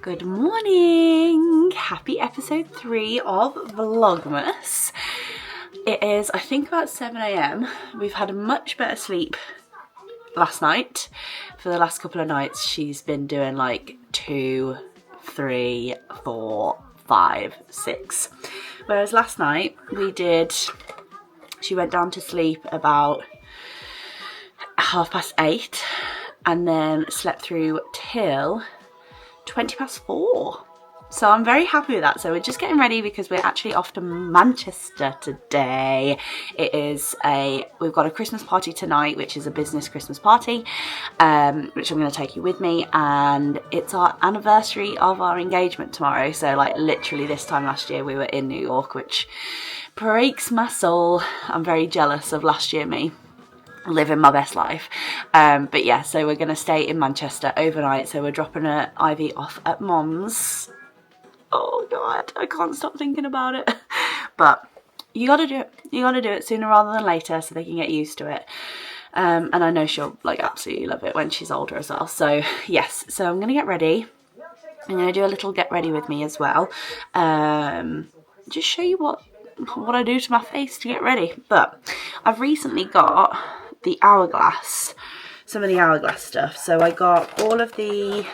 Good morning! Happy episode 3 of Vlogmas. It is, I think, about 7 AM. We've had a much better sleep last night. For the last couple of nights, she's been doing like 2, 3, 4, 5, 6. Whereas last night she went down to sleep about 8:30 and then slept through till 4:20. So I'm very happy with that. So we're just getting ready because we're actually off to Manchester today. We've got a Christmas party tonight, which is a business Christmas party, which I'm going to take you with me, and it's our anniversary of our engagement tomorrow. So like literally this time last year we were in New York, which breaks my soul. I'm very jealous of last year me living my best life. But yeah, so we're going to stay in Manchester overnight. So we're dropping her Ivy off at Mom's. Oh God, I can't stop thinking about it. But you gotta do it. You gotta do it sooner rather than later so they can get used to it. And I know she'll like absolutely love it when she's older as well. So yes, so I'm gonna get ready. I'm gonna do a little get ready with me as well. Just show you what I do to my face to get ready. But I've recently got the hourglass, some of the hourglass stuff. So I got all of the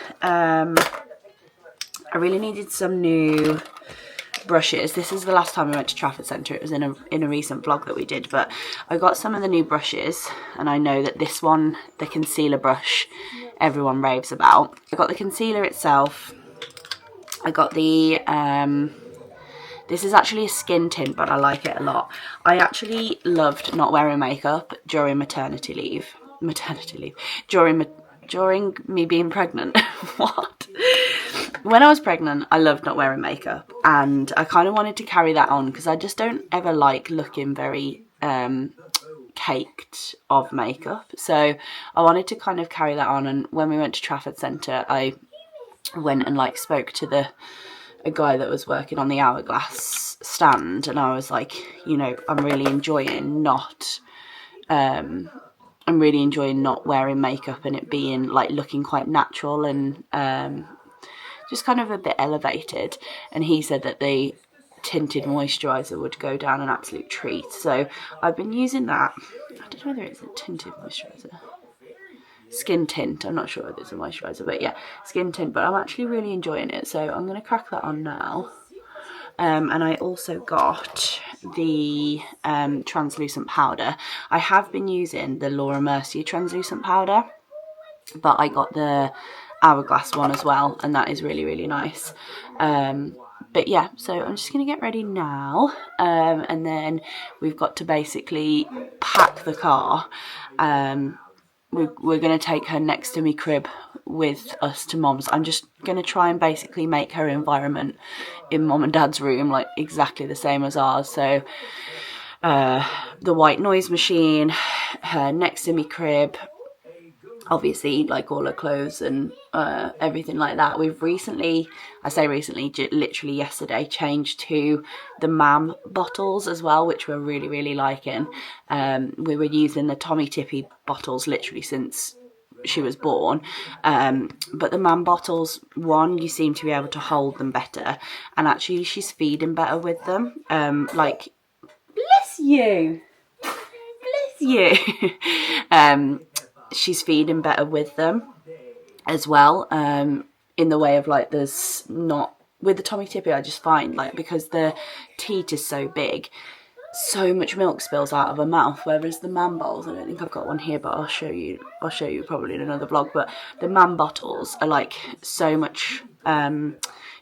I really needed some new brushes. This is the last time we went to Trafford Center. It was in a recent vlog that we did, but I got some of the new brushes, and I know that this one, the concealer brush, everyone raves about. I got the concealer itself. I got the this is actually a skin tint, but I like it a lot. I actually loved not wearing makeup during maternity leave. During me being pregnant. What? When I was pregnant, I loved not wearing makeup, and I kind of wanted to carry that on because I just don't ever like looking very caked of makeup. So I wanted to kind of carry that on, and when we went to Trafford Center, I went and like spoke to a guy that was working on the hourglass stand, and I was like, you know, I'm really enjoying not wearing makeup and it being like looking quite natural and just kind of a bit elevated. And he said that the tinted moisturiser would go down an absolute treat. So I've been using that. I don't know whether it's a tinted moisturiser. Skin tint. I'm not sure whether it's a moisturiser, but yeah, skin tint. But I'm actually really enjoying it. So I'm going to crack that on now. And I also got the translucent powder. I have been using the Laura Mercier translucent powder, but I got the hourglass one as well, and that is really, really nice. But yeah, so I'm just going to get ready now, and then we've got to basically pack the car. We're going to take her next to me crib with us to Mom's. I'm just going to try and basically make her environment in Mom and Dad's room like exactly the same as ours. So the white noise machine, her next to me crib, obviously like all her clothes and everything like that. We've literally yesterday changed to the mam bottles as well, which we're really, really liking. We were using the Tommy Tippy bottles literally since she was born, but the mam bottles, you seem to be able to hold them better, and actually she's feeding better with them. Like, bless you. She's feeding better with them as well, in the way of like there's not, with the Tommy Tippy, I just find like, because the teat is so big, so much milk spills out of her mouth, whereas the mam bowls, I don't think I've got one here, but I'll show you probably in another vlog, but the mam bottles are like so much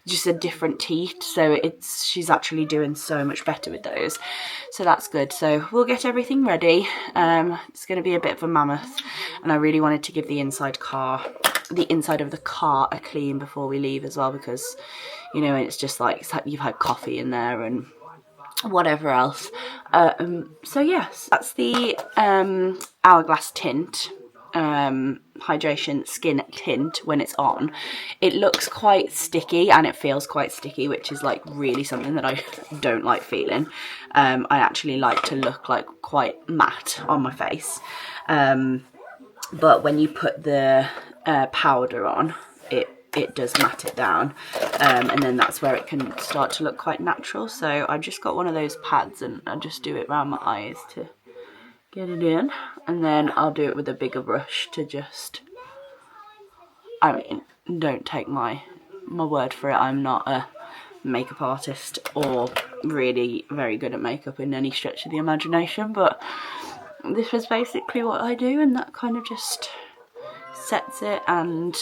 just a different teat, so she's actually doing so much better with those, so that's good. So we'll get everything ready. It's going to be a bit of a mammoth, and I really wanted to give the inside of the car a clean before we leave as well, because you know, it's just like you've had coffee in there and whatever else. So yes, that's the hourglass tint, hydration skin tint. When it's on, it looks quite sticky and it feels quite sticky, which is like really something that I don't like feeling. I actually like to look like quite matte on my face, but when you put the powder on, it it does matte it down, and then that's where it can start to look quite natural. So I just got one of those pads and I just do it around my eyes to get it in, and then I'll do it with a bigger brush to just, I mean, don't take my word for it, I'm not a makeup artist or really very good at makeup in any stretch of the imagination, but this was basically what I do, and that kind of just sets it and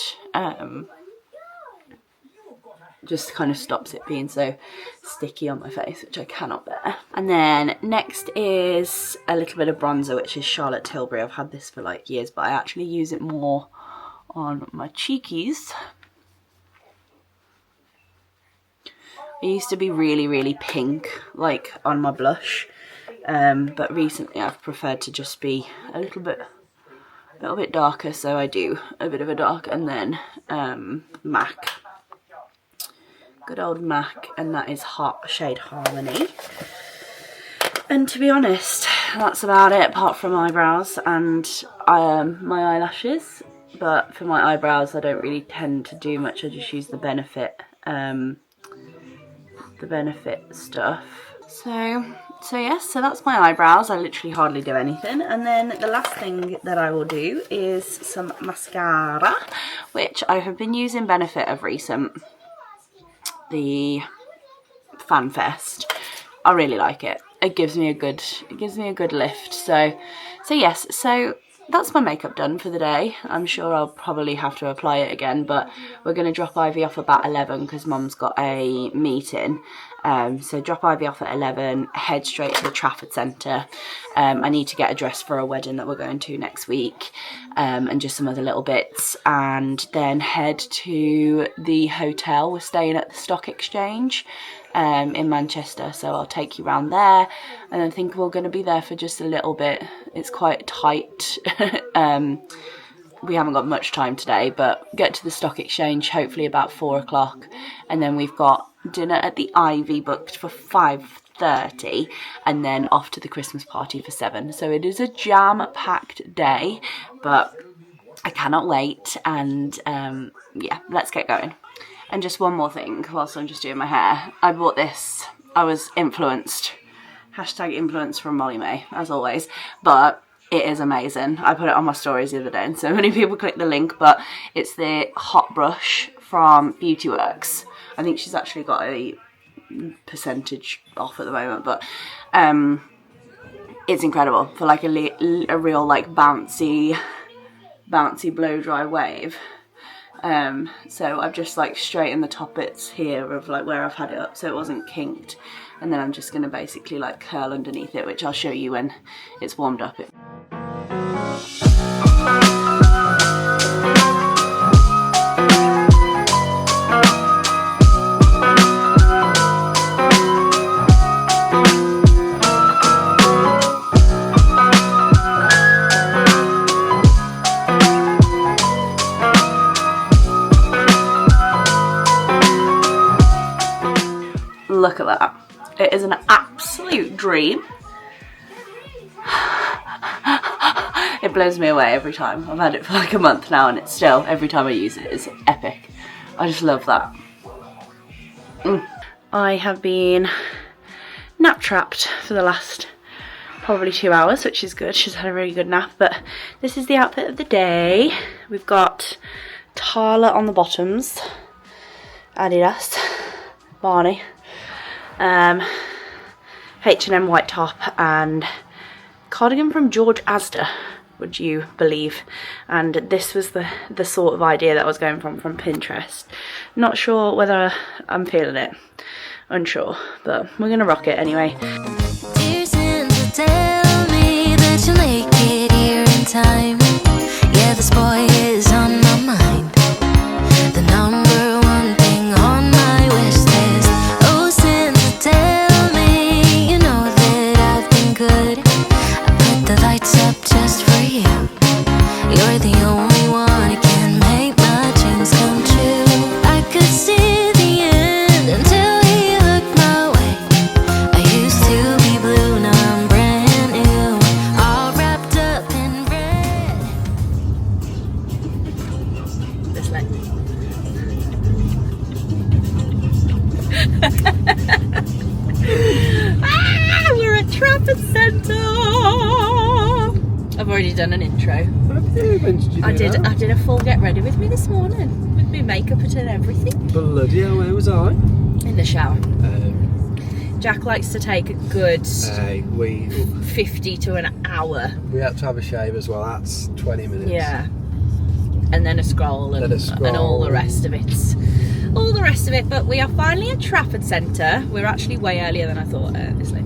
just kind of stops it being so sticky on my face, which I cannot bear. And then next is a little bit of bronzer, which is Charlotte Tilbury. I've had this for like years, but I actually use it more on my cheekies. I used to be really pink, like on my blush, but recently I've preferred to just be a little bit darker, so I do a bit of a dark, and then MAC. Good old MAC, and that is shade Harmony. And to be honest, that's about it, apart from eyebrows and my eyelashes. But for my eyebrows, I don't really tend to do much. I just use the Benefit stuff. So yes, so that's my eyebrows. I literally hardly do anything. And then the last thing that I will do is some mascara, which I have been using Benefit of recent. The FanFest. I really like it. It gives me a good lift. So yes, so that's my makeup done for the day. I'm sure I'll probably have to apply it again, but we're going to drop Ivy off about 11 because Mum's got a meeting. So drop Ivy off at 11, head straight to the Trafford Center. I need to get a dress for a wedding that we're going to next week, and just some other little bits, and then head to the hotel. We're staying at the Stock Exchange in Manchester, so I'll take you around there, and I think we're going to be there for just a little bit. It's quite tight. We haven't got much time today, but get to the Stock Exchange hopefully about 4 o'clock, and then we've got dinner at the Ivy booked for 5:30, and then off to the Christmas party for 7. So it is a jam-packed day, but I cannot wait, and yeah, let's get going. And just one more thing whilst I'm just doing my hair. I bought this. I was influenced. #influence from Molly May, as always, but it is amazing. I put it on my stories the other day and so many people clicked the link, but it's the hot brush from Beauty Works. I think she's actually got a percentage off at the moment, but it's incredible for like a real like bouncy blow dry wave. So I've just like straightened the top bits here of like where I've had it up so it wasn't kinked, and then I'm just going to basically like curl underneath it, which I'll show you when it's warmed up. Look at that. It is an absolute dream. It blows me away every time. I've had it for like a month now and it's still, every time I use it, it's epic. I just love that. I have been nap trapped for the last probably 2 hours, which is good. She's had a really good nap, but this is the outfit of the day. We've got Tala on the bottoms, Adidas, Barney, H&M white top, and cardigan from George Asda, would you believe? And this was the sort of idea that I was going from Pinterest. Not sure whether I'm feeling it, unsure, but we're gonna rock it anyway. Dear Santa, tell me that you'll make it here in time. Yeah, this boy is on my mind, the number one thing on my wish list. Oh Santa, tell me you know that I've been good. I put the lights up just for you. You're the only one who can make my dreams come true. I could see the end until he looked my way. I used to be blue, now I'm brand new, all wrapped up in red. We're at Trafford Center. I've already done an intro. I did a full get ready with me this morning with my makeup and everything. Bloody hell, where was I? In the shower. Jack likes to take a good 50 to an hour. We had to have a shave as well. That's 20 minutes. Yeah. And then a scroll and all the rest of it. All the rest of it. But we are finally at Trafford Center. We're actually way earlier than I thought, obviously.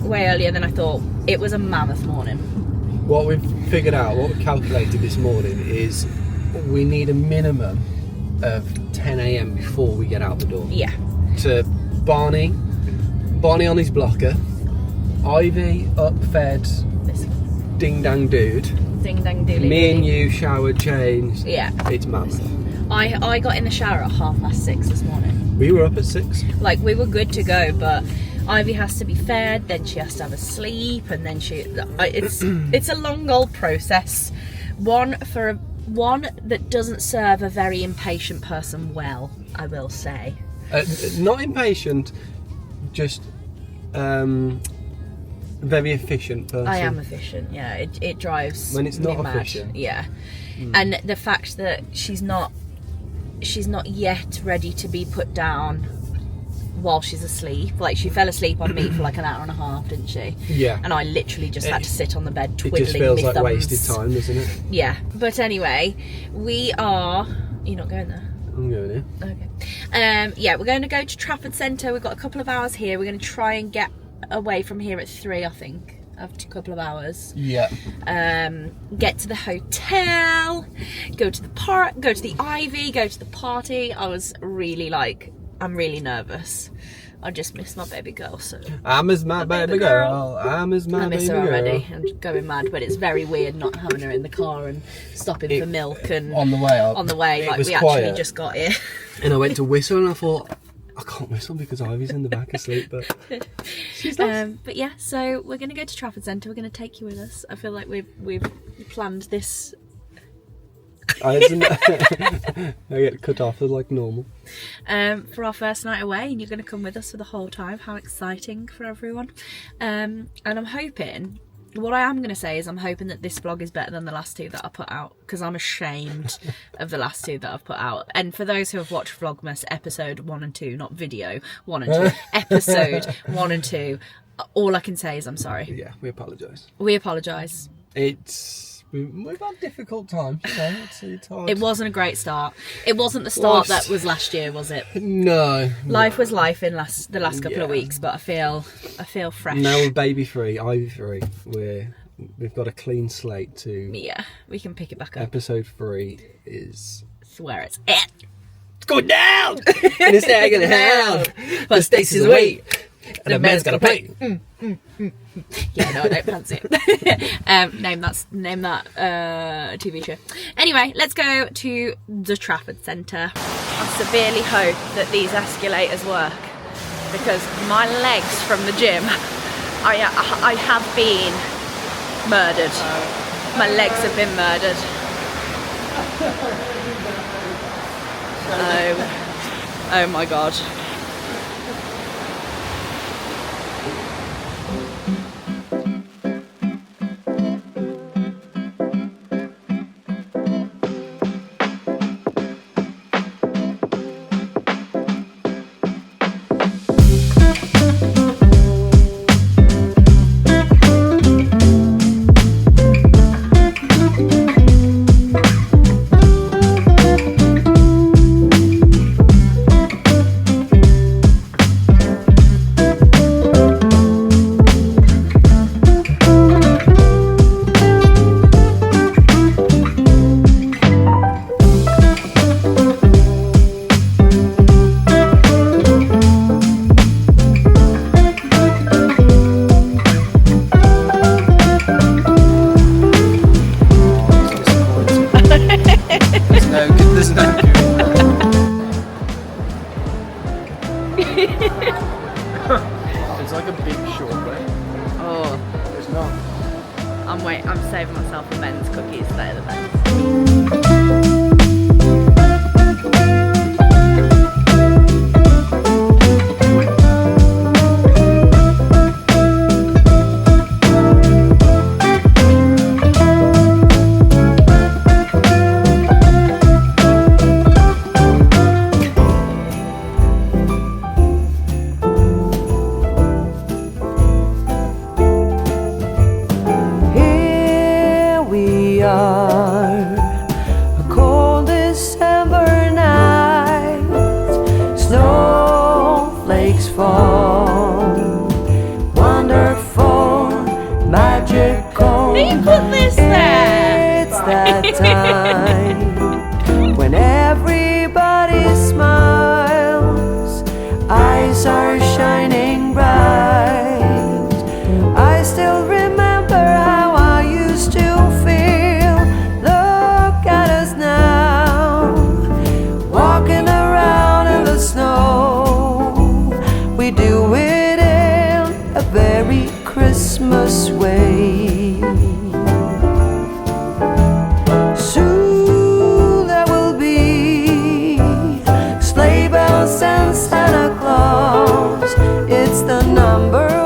Way earlier than I thought. It was a mammoth morning. What we've figured out, what we calculated this morning is we need a minimum of 10 a.m. before we get out the door. Yeah. To Barney on his blocker, Ivy up fed, ding dang dude. Ding dang doodly. Me and you showered, changed. Yeah. It's mammoth. I got in the shower at 6:30 this morning. We were up at 6. Like, we were good to go, but Ivy has to be fed, then she has to have a sleep, and then it's a long old process. One that doesn't serve a very impatient person well, I will say. Not impatient, just very efficient person. I am efficient, yeah. It drives when it's me not mad. efficient. Yeah. And the fact that she's not yet ready to be put down while she's asleep. Like, she fell asleep on me for like an hour and a half, didn't she? Yeah. And I literally just had to sit on the bed twiddling It just feels my like thumbs. wasted time, doesn't it? Yeah. But anyway, we are... You're not going there? I'm going here. Okay. Yeah, we're going to go to Trafford Center. We've got a couple of hours here. We're going to try and get away from here at 3, I think. After a couple of hours. Yeah. Get to the hotel, go to the park, go to the Ivy, go to the party. I'm really nervous. I just miss my baby girl, so. I miss my baby girl. I miss my baby girl. I miss her already. I'm going mad, but it's very weird not having her in the car and stopping for milk and on the way up. On the way, like, we quiet. actually just got here. And I went to whistle and I thought, I can't whistle because Ivy's in the back asleep, but she's nice. But yeah, so we're going to go to Trafford Center. We're going to take you with us. I feel like we've planned this. I get cut off as like normal. For our first night away, and you're going to come with us for the whole time. How exciting for everyone. And I'm hoping, what I am going to say is I'm hoping that this vlog is better than the last 2 that I put out, because I'm ashamed of the last 2 that I've put out. And for those who have watched Vlogmas episode 1 and 2, not video 1 and 2, episode 1 and 2, all I can say is I'm sorry. Yeah, we apologise. We apologise. We've had difficult times, you know. It's hard. It wasn't a great start. It wasn't the start that was last year, was it? No. Life was life in the last couple of weeks, but I feel fresh. Now we're baby free, Ivy free. We've got a clean slate to. Yeah, we can pick it back up. Episode 3 is. Swear it's going down, and it's not gonna have. But Stacey's away, and the man's gotta pay. Yeah, no, I don't fancy it. Name that TV show. Anyway, let's go to the Trafford Center. I severely hope that these escalators work, because my legs from the gym, I have been murdered. My legs have been murdered. Oh my god. It's like a big shortbread. Oh, It's not. I'm saving myself a men's cookies. They're the best. the time when everybody smiles, eyes are shining bright. I still remember how I used to feel. Look at us now, walking around in the snow. We do it in a very Christmas way. Soon there will be sleigh bells and Santa Claus. It's the number one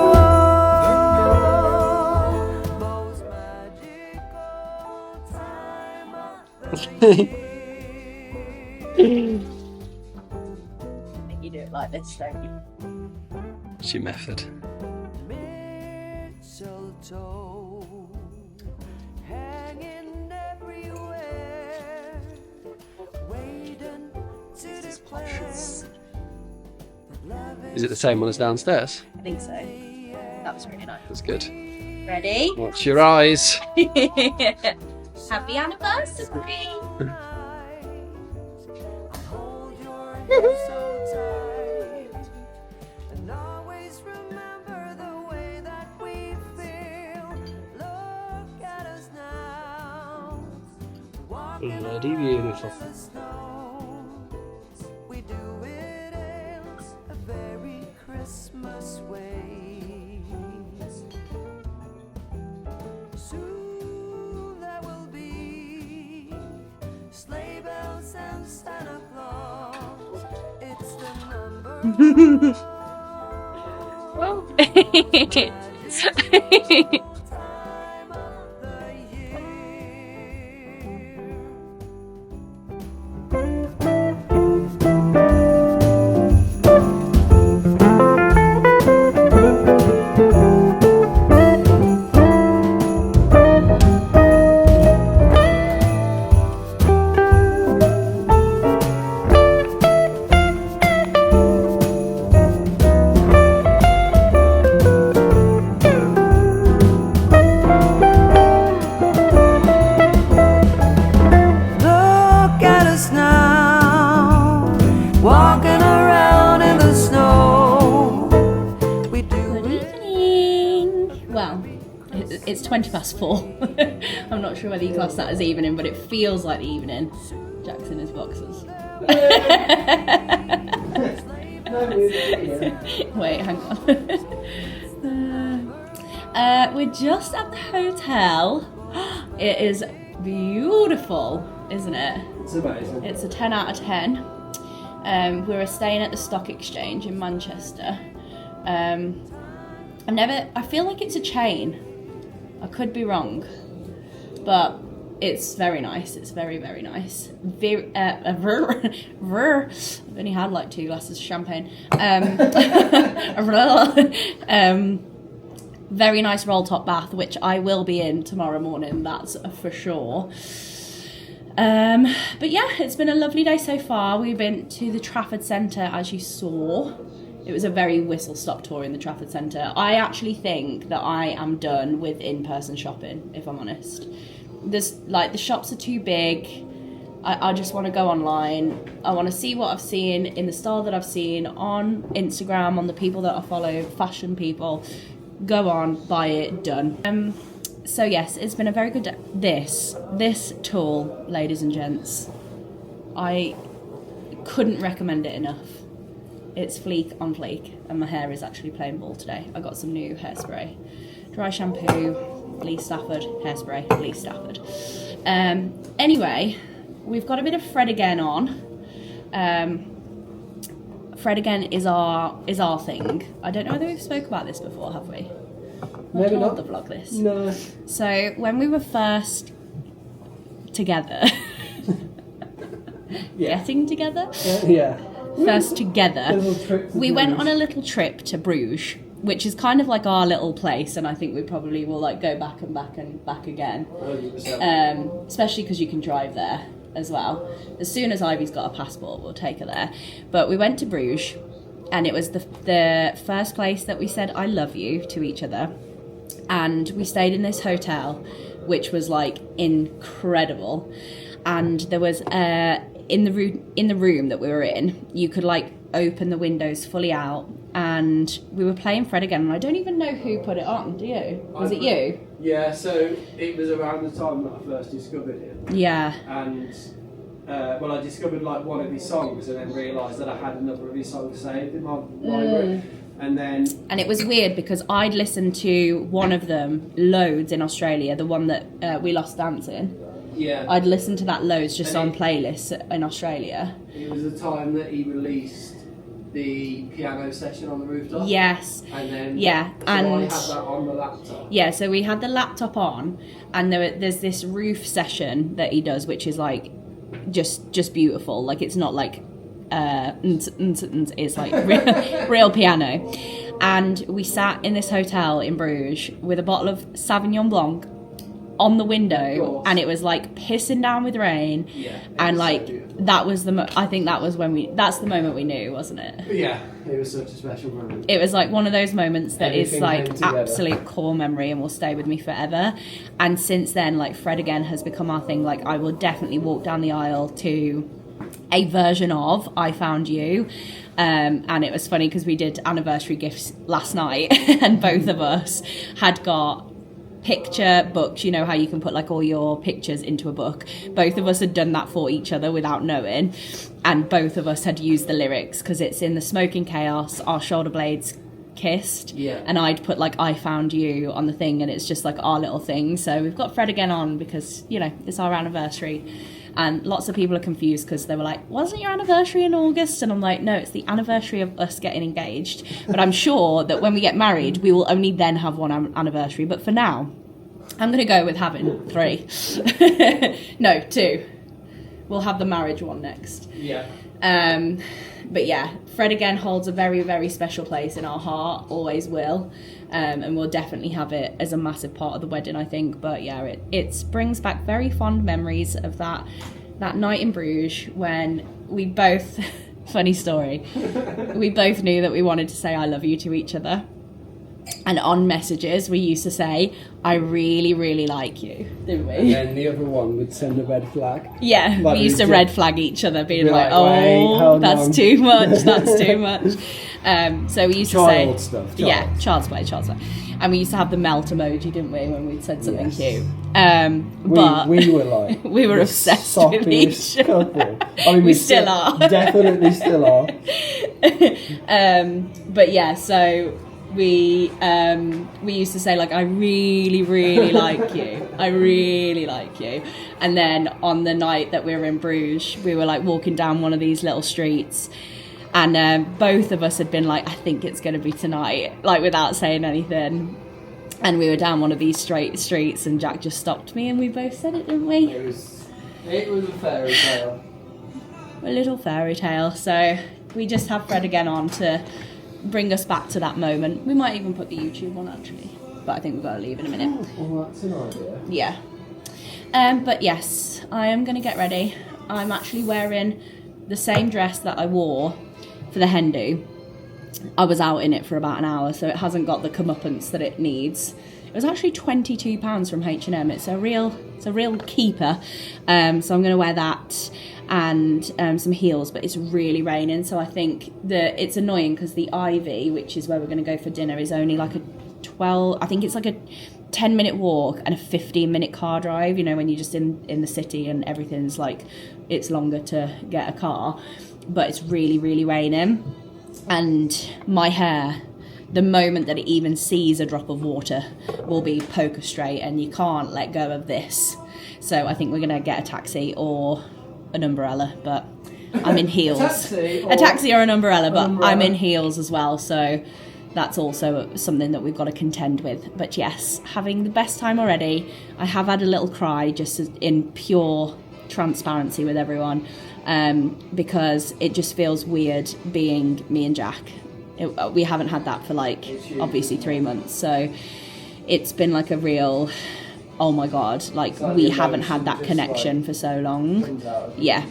most magical time of the year. You do it like this, don't you? What's your method? Mistletoe hanging everywhere, waiting to declare that love Is it the same one as downstairs? I think so. That was really nice. That's good. Ready? Watch your eyes. Happy anniversary! hold your hand so tight, and always remember the way that we feel. Look at us now, walking Bloody beautiful. in the snow. We do it in a very Christmas way. Soon there will be sleigh bells and Santa Claus. It's the number time of the year. Look at us now, walking around in the snow. We do Good it. evening! Well, it's 4:20. I'm not sure whether you class that as evening, but it feels like the evening. Jack's in his boxers. Wait, hang on. We're just at the hotel. It is beautiful, isn't it? It's amazing. It's a 10 out of 10. We're staying at the Stock Exchange in Manchester. I feel like it's a chain. I could be wrong, but it's very nice. It's very, very nice. I've only had like 2 glasses of champagne. Very nice roll top bath, which I will be in tomorrow morning, that's for sure. But yeah, it's been a lovely day so far. We've been to the Trafford Center, as you saw. It was a very whistle-stop tour in the Trafford Center. I actually think that I am done with in-person shopping, if I'm honest. The shops are too big. I just want to go online. I want to see what I've seen in the style that I've seen on Instagram, on the people that I follow, fashion people. Go on, buy it, done. So yes, it's been a very good day. This tool, ladies and gents, I couldn't recommend it enough. It's fleek on fleek, and my hair is actually playing ball today. I got some new hairspray. Dry shampoo, Lee Stafford, hairspray, Lee Stafford. Anyway, we've got a bit of Fred Again on. Fred Again is our thing. I don't know whether we've spoke about this before, have we? Maybe not. The vlog this. No. So when we were first together, getting together, Yeah. first together, A little trip to we went Bruges. on a little trip to Bruges, which is kind of like our little place, and I think we probably will like go back and back and back again. 100%. Especially because you can drive there as well. As soon as Ivy's got a passport, we'll take her there. But we went to Bruges, and it was the first place that we said I love you to each other. And we stayed in this hotel which was like incredible. And there was in the room that we were in, you could like open the windows fully out, and we were playing Fred Again, and I don't even know who put it on. Do you? Was it you? Yeah, so it was around the time that I first discovered him. Yeah. And I discovered like one of his songs, and then realised that I had another of his songs saved in my library. And it was weird because I'd listened to one of them loads in Australia, the one that We Lost Dancing. Yeah. I'd listened to that loads just on playlists in Australia. It was the time that he released the piano session on the rooftop. Yes. And then I had that on the laptop. Yeah, so we had the laptop on, and there's this roof session that he does, which is like just beautiful. Like it's not like it's like real piano. And we sat in this hotel in Bruges with a bottle of Sauvignon Blanc on the window, and it was like pissing down with rain. Yeah, and like that was I think that was when that's the moment we knew, wasn't it? Yeah, it was such a special moment. It was like one of those moments that Everything is like came together. absolute core memory and will stay with me forever. And since then, like Fred Again has become our thing. Like I will definitely walk down the aisle to a version of I Found You. And it was funny because we did anniversary gifts last night and both of us had got picture books. You know how you can put like all your pictures into a book. Both of us had done that for each other without knowing, and both of us had used the lyrics because it's in the smoking chaos our shoulder blades kissed. Yeah. And I'd put like I Found You on the thing, and it's just like our little thing. So we've got Fred Again on because, you know, it's our anniversary. And lots of people are confused because they were like, wasn't your anniversary in August? And I'm like, no, it's the anniversary of us getting engaged. But I'm sure that when we get married, we will only then have one anniversary. But for now, I'm going to go with having 3. No, 2. We'll have the marriage one next. Yeah. But yeah, Fred Again holds a very, very special place in our heart, always will. And we'll definitely have it as a massive part of the wedding, I think. But yeah, it brings back very fond memories of that night in Bruges when we both, funny story, we both knew that we wanted to say I love you to each other. And on messages, we used to say, I really, really like you, didn't we? And then the other one would send a red flag. Yeah, Like we used to red flag each other, being like, wait, oh, that's on. too much, that's too much. So we used to say... Child stuff. Yeah, child's play. And we used to have the melt emoji, didn't we, when we'd said something cute. But we were like... we were the obsessed with each soppiest other. couple. I mean, We still are. Definitely still are. But yeah, so... We used to say like I really, really like you. I really like you. And then on the night that we were in Bruges, we were like walking down one of these little streets, and both of us had been like, I think it's going to be tonight, like without saying anything. And we were down one of these straight streets, and Jack just stopped me, and we both said it, didn't we? It was a fairy tale. A little fairy tale. So we just have Fred Again on to bring us back to that moment. We might even put the YouTube one actually, but I think we've got to leave in a minute. Well, that's an idea. Yeah. But yes, I am going to get ready. I'm actually wearing the same dress that I wore for the hen do. I was out in it for about an hour, so it hasn't got the comeuppance that it needs. It was actually £22 from H&M. It's a real keeper. So I'm going to wear that and some heels, but it's really raining, so I think that it's annoying because the Ivy, which is where we're going to go for dinner, is only like a 10-minute walk and a 15-minute car drive. You know, when you're just in the city and everything's like, it's longer to get a car, but it's really, really raining. And my hair, the moment that it even sees a drop of water, will be poker straight, and you can't let go of this. So I think we're going to get a taxi or an umbrella, but I'm in heels. A taxi or an umbrella, but I'm in heels as well, so that's also something that we've got to contend with. But yes, having the best time already. I have had a little cry, just in pure transparency with everyone, because it just feels weird being me and Jack. We haven't had that for like obviously 3 months, so it's been like a real, oh my god, like we haven't had that connection for so long. Yeah,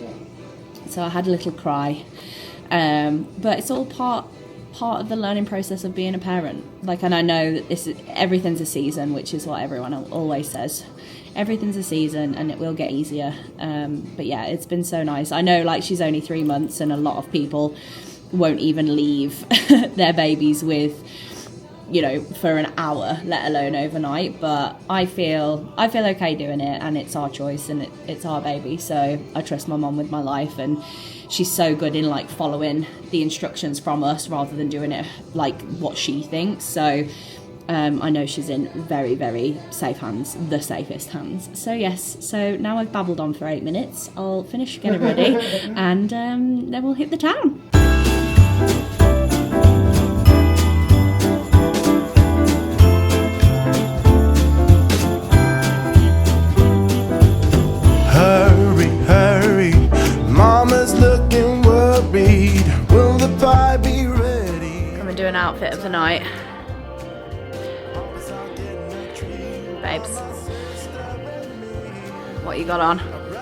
so I had a little cry, but it's all part of the learning process of being a parent. Like, and I know that everything's a season, which is what everyone always says. everything's a season and it will get easier. But yeah, it's been so nice. I know like she's only 3 months and a lot of people won't even leave their babies with, you know, for an hour, let alone overnight. But I feel okay doing it, and it's our choice and it's our baby. So I trust my mum with my life, and she's so good in like following the instructions from us rather than doing it like what she thinks. So I know she's in very, very safe hands, the safest hands. So yes, so now I've babbled on for 8 minutes. I'll finish getting ready and then we'll hit the town. Hurry, hurry, Mama's looking worried. Will the pie be ready? Come and do an outfit of the night. Babes, what you got on?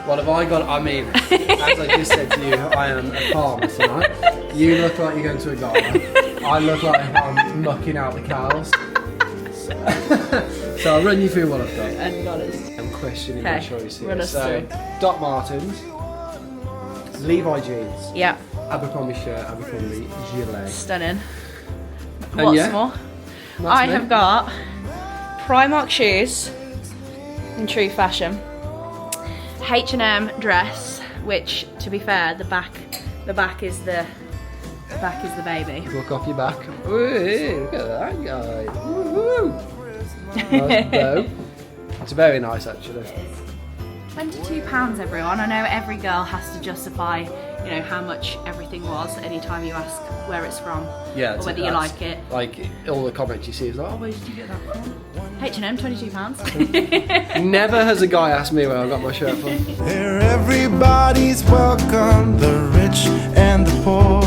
What have I got? I mean, as I just said to you, I am a farmer tonight. You look like you're going to a garden. I look like I'm mucking out the cows. So I'll run you through what I've got. And got us. I'm questioning Okay, my choice here. run us So, through. Doc Martens, Levi jeans, Yeah, Abercrombie shirt, Abercrombie gilet. stunning. And What's yeah, more? That's I me. have got Primark shoes in true fashion, H&M dress, which to be fair, the back is the baby. Look off your back. Ooh, look at that guy. Woo-hoo. Nice bow. It's very nice actually. £22, everyone. I know every girl has to justify, you know, how much everything was anytime you ask where it's from, Yeah, or whether you that's- like it. Like all the comments you see is like, oh, where did you get that from? H&M, £22. Never has a guy asked me where I got my shirt from. Here everybody's welcome, the rich and the poor.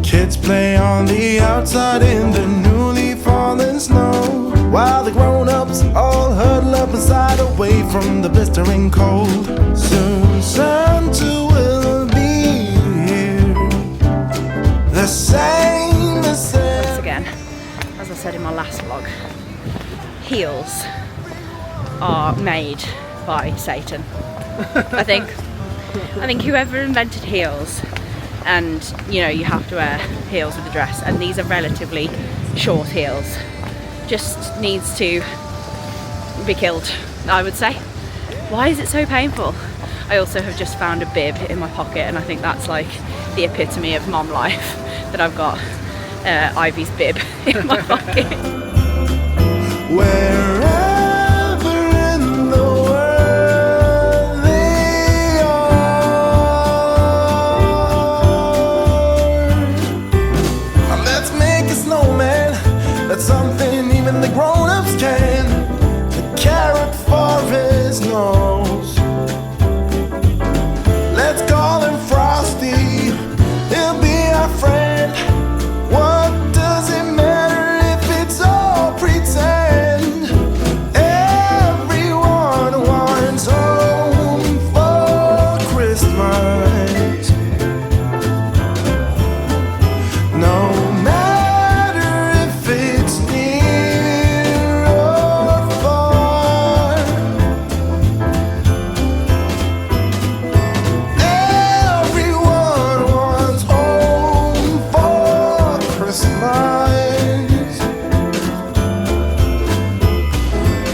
Kids play on the outside in the newly fallen snow, while the grown-ups all huddle up inside away from the blistering cold. Soon Santa will be here, the same as Once again, as I said in my last vlog, heels are made by Satan. I think whoever invented heels, and you know, you have to wear heels with a dress, and these are relatively short heels, just needs to be killed, I would say. Why is it so painful? I also have just found a bib in my pocket, and I think that's like the epitome of mom life, that I've got Ivy's bib in my pocket. wherever in the world they are. Let's make a snowman. That's something even the grown-ups can. The carrot for his nose. Let's call him Frosty. He'll be our friend. What does it matter if it's all pretend? Everyone wants home for Christmas. No matter if it's near or far. Everyone wants home for Christmas.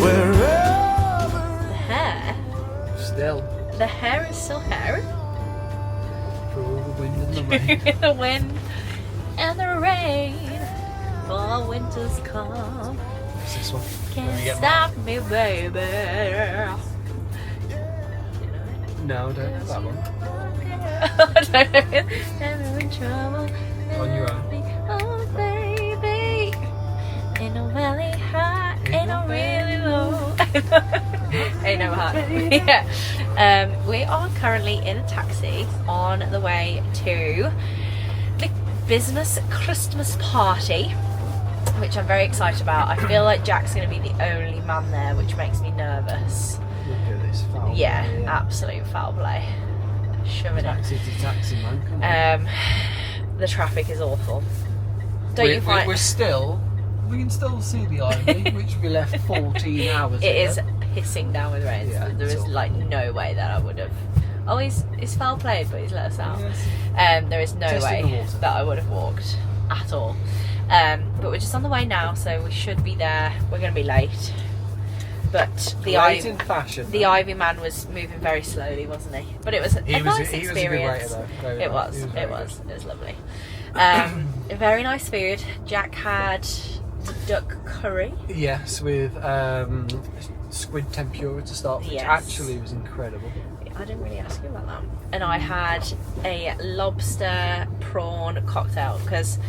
Wherever. Hair? Still, The hair is still hair. through all the wind and the rain. The wind and the rain, fall winter's come, What's this one? Let me can't get stop me, baby. No, I don't know that one. Never in trouble. On your own. Oh, baby. Ain't no valley high, ain't no really low. Ain't no high. Yeah. We are currently in a taxi on the way to the Bizmas Christmas party, which I'm very excited about. I feel like Jack's going to be the only man there, which makes me nervous. Look at this foul. Yeah, play. absolute foul play. Shoving it. Taxi to taxi, man. Come on. The traffic is awful. Don't you find? We're still we can still see the ivy, which we left 14 hours ago. It is pissing down with rain. Yeah, so there is it's like no way that I would have. Oh, he's foul played, but he's let us out. Yes. There is no Testing the way water. that I would have walked at all. But we're just on the way now, so we should be there. We're going to be late. But the Great in fashion. the Ivy man was moving very slowly, wasn't he? But it was a nice he experience. was a good waiter, though. It was lovely. Very nice food. Jack had duck curry. Yes, with squid tempura to start, which Yes. actually was incredible. I didn't really ask you about that. And I had a lobster prawn cocktail because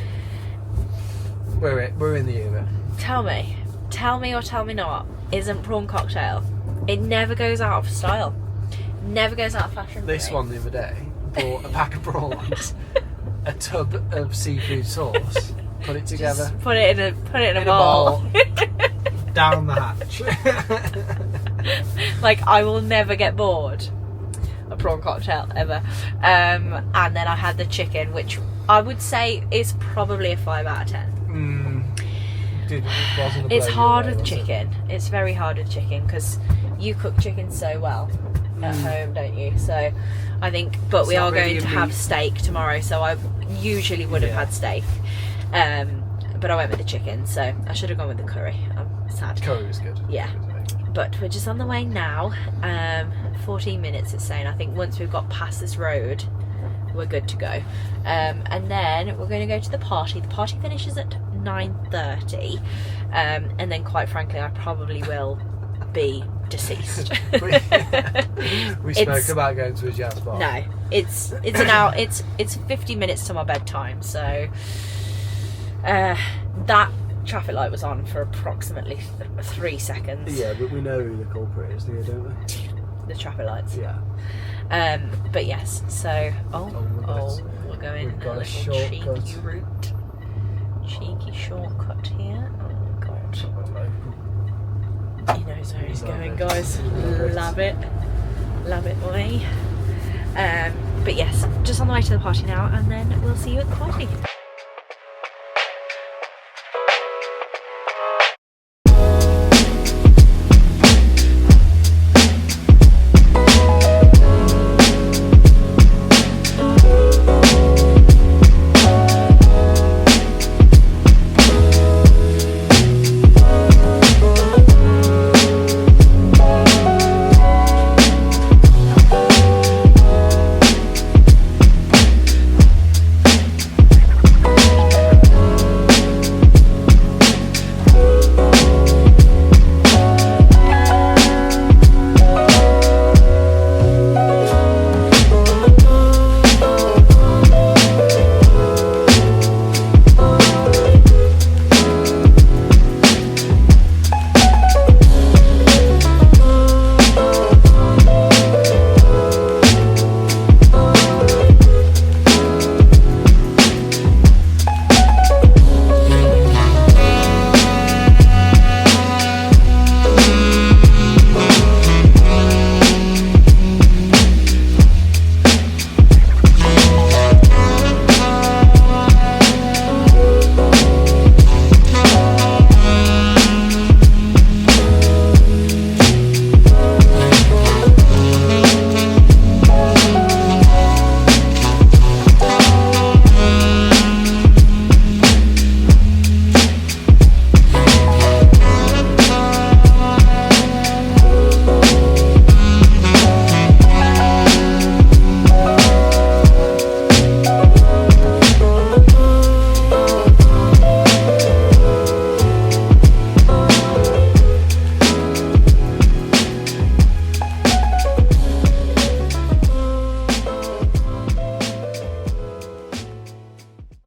We're in the era. tell me or tell me not, isn't prawn cocktail? It never goes out of style. Never goes out of fashion. This one the other day bought a pack of prawns, a tub of seafood sauce, put it together, Just put it in a in bowl. down the hatch. Like, I will never get bored of prawn cocktail ever. And then I had the chicken, which I would say is probably a 5 out of 10. Wasn't a It's blow hard your way, with was it? chicken. It's very hard with chicken because you cook chicken so well at home, don't you? So I think, but It's we not are really going a to have meat. steak tomorrow, so I usually would have Yeah. had steak. But I went with the chicken, so I should have gone with the curry. I'm sad. Curry was good. Yeah. It was very good. But we're just on the way now. 14 minutes it's saying. I think once we've got past this road, we're good to go. And then we're going to go to the party. The party finishes at 9:30. And then quite frankly, I probably will be deceased. We spoke It's- about going to a jazz bar. No, it's an hour. It's 50 minutes to my bedtime. So that traffic light was on for approximately 3 seconds. Yeah, but we know who the culprit is, don't we? The traffic lights. Yeah. But yes. So Oh, we're going we've got a a little shortcut. cheeky route. Cheeky shortcut here. Oh god. He knows where he's Love going, it. guys. Love it. Love it, boy. But yes, just on the way to the party now, and then we'll see you at the party.